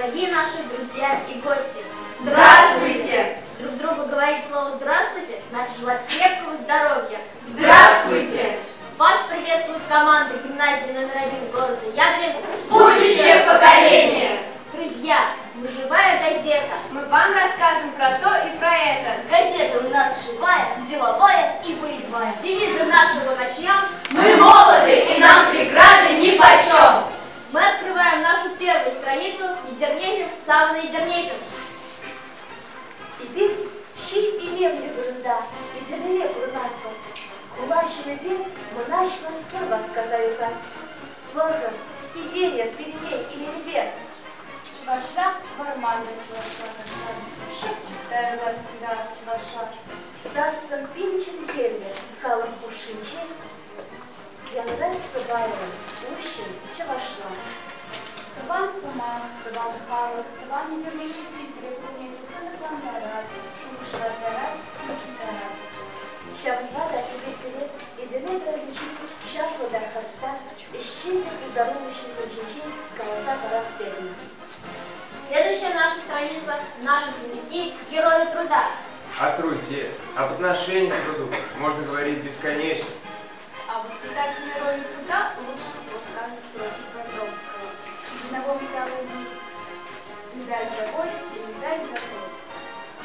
дорогие наши друзья и гости! Здравствуйте! Друг другу говорить слово «здравствуйте» значит желать крепкого здоровья. Здравствуйте! Вас приветствует команда гимназии номер 1 города Ядрин. Будущее поколение! Друзья, мы живая газета. Мы вам расскажем про то и про это. Газета у нас живая, деловая и боевая. С девиза нашего начнем. Мы молоды, и нам преграды нипочем. Мы открываем нашу первую страницу «Едернейшим, самый едернейшим». İpek çiğ ilemli burunda, yedirili urnatma. Кулачный бег монашным сырва сказали Кать. Благо, кивенья, перемей или ребят. Чувашла, нормально чувашла, шепчет дорога, да, чувашла. Сасым пинчин еле, калым пушинчен. Янрен сыбайрын, ущин чывашла. Тыван сама, тыван халық, тыван едернейший пипре, кунеті, кызыклан зарад, шумышла дарад, дарад. Шамрада и Бецелет, единый травничий, шашла дар хоста, ищите придорожащий замчинчин, колоса порастельна. Следующая наша страница – наши земляки, герои труда. О труде, об отношении к труду можно говорить бесконечно. А воспитательной роли труда лучше всего скажет строки Твардовского. Из одного медаль за боль и медаль за труд.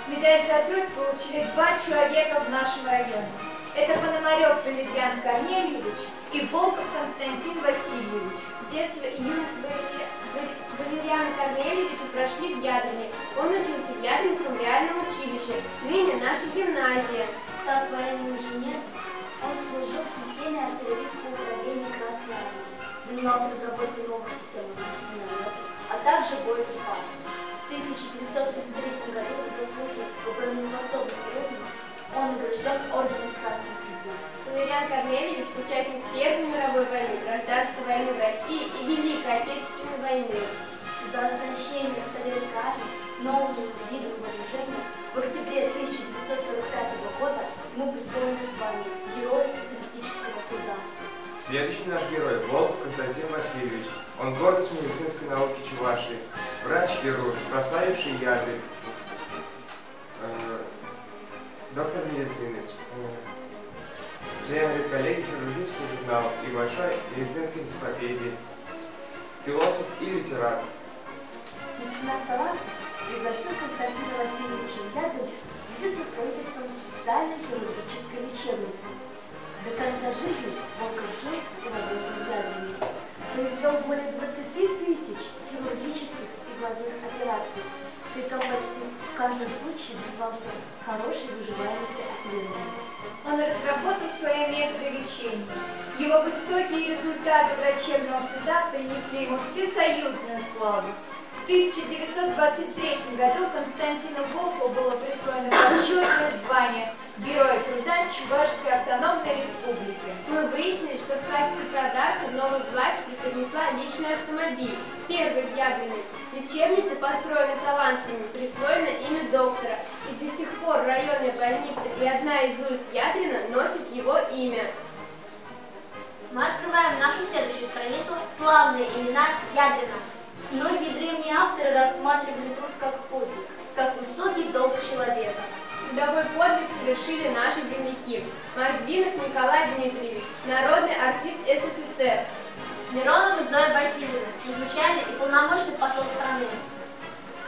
Медаль за труд получили два человека в нашем районе. Это Пономарев Валерьян Корнельевич и Волков Константин Васильевич. Детство и юность Валерьяна Корнельевича прошли в Ядрине. Он учился в Ядринском реальном училище, ныне наша гимназия. Став военным инженером, он служил в системе артиллерийского управления Красной Армии, занимался разработкой новых систем минометов, а также боеприпасов. В 1933 году за заслуги в обороноспособности Родины он награжден орденом Красной Звезды. Валерьян Корнельевич – участник Первой мировой войны, Гражданской войны в России и Великой Отечественной войны. За оснащение в советской армии новым видом вооружения в октябре 1945 года ему присвоено звание Героя социалистического труда. Следующий наш герой – Волков Константин Васильевич. Он гордость медицинской науки Чувашии, врач-хирург, прославивший Ядрин, доктор медицины, член редколлегии хирургических журналов и большой медицинской энциклопедии, философ и литератор. Меценат Талантов пригласил Константина Васильевича в Ядрин в связи со строительством специальной хирургической лечебницы. До конца жизни Волков жил и работал в Ядрине. Произвел более 20 тысяч хирургических и глазных операций. Притом почти в каждом случае добивался хорошей выживаемости от болезни. Он разработал свои методы лечения. Его высокие результаты врачебного труда принесли ему всесоюзную славу. В 1923 году Константину Волкову было присвоено почетное звание Героя труда Чувашской автономной республики. Мы выяснили, что в качестве подарка новая власть преподнесла личный автомобиль. Первый в Ядрине. Лечебница, построена талантами, присвоено имя доктора. И до сих пор районная больница и одна из улиц Ядрина носит его имя. Мы открываем нашу следующую страницу «Славные имена Ядрина». Многие древние авторы рассматривали труд как подвиг, как высокий долг человека. Трудовой подвиг совершили наши земляки. Мордвинов Николай Дмитриевич, народный артист СССР. Миронова Зоя Васильевна, чрезвычайный и полномочный посол страны.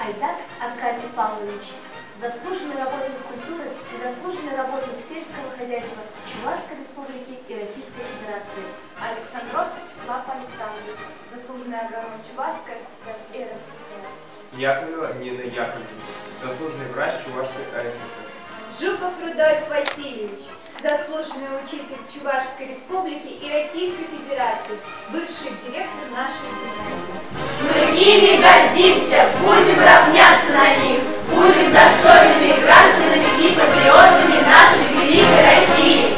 Айдак Аркадий Павлович, заслуженный работник культуры и заслуженный работник сельского хозяйства Чувашской республики и Российской Федерации. Александров Вячеслав Александрович, заслуженный агроном Чувашской ССР и РСФСР. Яковлева Нина Яковлевна, заслуженный врач Чувашской АССР. Жуков Рудольф Васильевич, заслуженный учитель Чувашской республики и Российской Федерации, бывший директор нашей гимназии. Мы ими гордимся, будем равняться на них, будем достойными гражданами и патриотами нашей великой России.